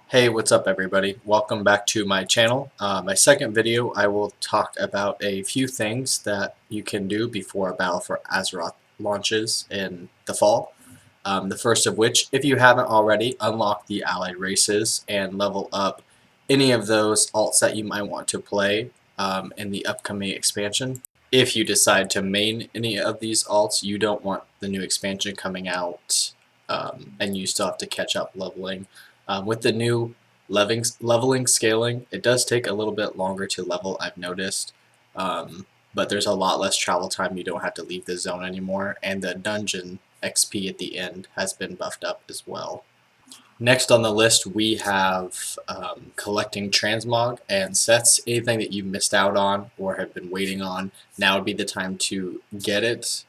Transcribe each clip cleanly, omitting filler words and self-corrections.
Hey, what's up everybody? Welcome back to my channel. My second video, I will talk about a few things that you can do before Battle for Azeroth launches in the fall. The first of which, if you haven't already, unlock the allied races and level up any of those alts that you might want to play in the upcoming expansion. If you decide to main any of these alts, you don't want the new expansion coming out and you still have to catch up leveling. With the new leveling scaling, it does take a little bit longer to level, I've noticed, but there's a lot less travel time. You don't have to leave the zone anymore, and the dungeon XP at the end has been buffed up as well. Next on the list we have collecting Transmog and Sets. Anything that you missed out on or have been waiting on, now would be the time to get it.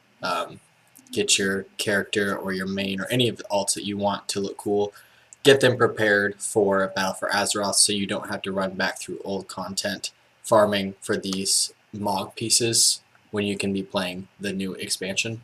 Get your character or your main or any of the alts that you want to look cool. Get them prepared for Battle for Azeroth so you don't have to run back through old content farming for these Mog pieces when you can be playing the new expansion.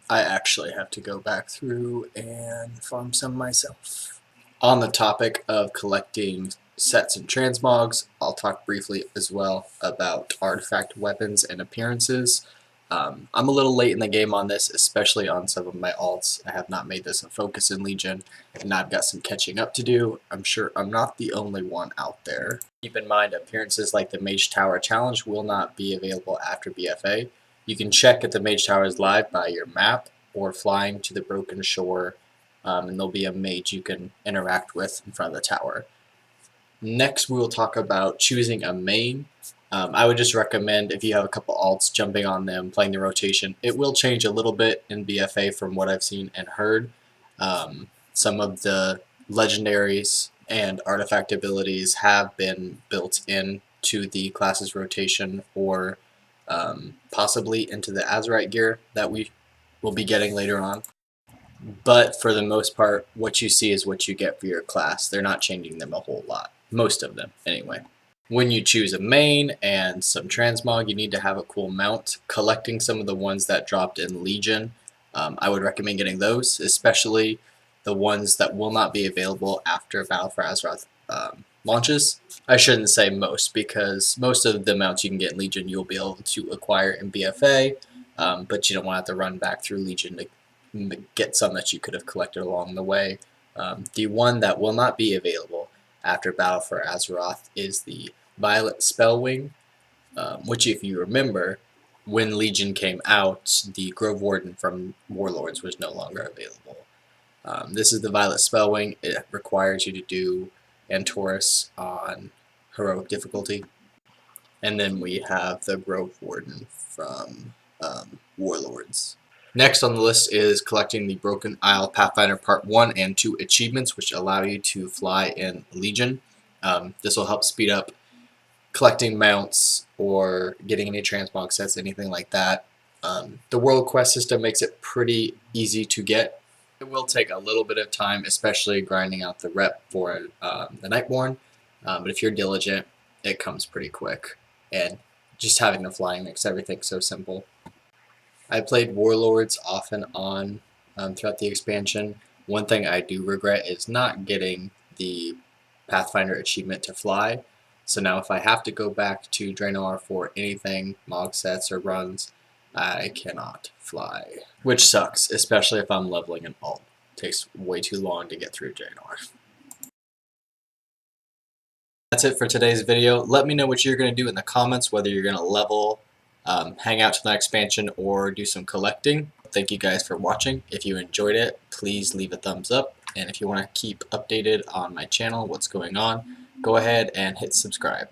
I actually have to go back through and farm some myself. On the topic of collecting sets and transmogs, I'll talk briefly as well about artifact weapons and appearances. I'm a little late in the game on this, especially on some of my alts. I have not made this a focus in Legion, and I've got some catching up to do. I'm sure I'm not the only one out there. Keep in mind, appearances like the Mage Tower Challenge will not be available after BFA. You can check if the Mage Tower is live by your map or flying to the Broken Shore, and there'll be a mage you can interact with in front of the tower. Next, we will talk about choosing a main. I would just recommend, if you have a couple alts, jumping on them, playing the rotation. It will change a little bit in BFA from what I've seen and heard. Some of the legendaries and artifact abilities have been built into the class's rotation or possibly into the Azerite gear that we will be getting later on. But for the most part, what you see is what you get for your class. They're not changing them a whole lot. Most of them, anyway. When you choose a main and some transmog, you need to have a cool mount. Collecting some of the ones that dropped in Legion, I would recommend getting those, especially the ones that will not be available after Battle for Azeroth launches. I shouldn't say most, because most of the mounts you can get in Legion you'll be able to acquire in BFA, but you don't want to have to run back through Legion to get some that you could have collected along the way. The one that will not be available after Battle for Azeroth is the Violet Spellwing, which, if you remember, when Legion came out, the Grove Warden from Warlords was no longer available. This is the Violet Spellwing. It requires you to do Antorus on heroic difficulty. And then we have the Grove Warden from Warlords. Next on the list is collecting the Broken Isle Pathfinder Part 1 and 2 achievements, which allow you to fly in Legion. This will help speed up collecting mounts or getting any transmog sets, anything like that. The world quest system makes it pretty easy to get. It will take a little bit of time, especially grinding out the rep for the Nightborn, but if you're diligent, it comes pretty quick. And just having the flying makes everything so simple. I played Warlords off and on throughout the expansion. One thing I do regret is not getting the Pathfinder achievement to fly. So now if I have to go back to Draenor for anything, Mog sets or runs, I cannot fly. Which sucks, especially if I'm leveling an alt. It takes way too long to get through Draenor. That's it for today's video. Let me know what you're going to do in the comments, whether you're going to level, hang out to the next expansion, or do some collecting. Thank you guys for watching. If you enjoyed it, please leave a thumbs up. And if you want to keep updated on my channel, what's going on, go ahead and hit subscribe.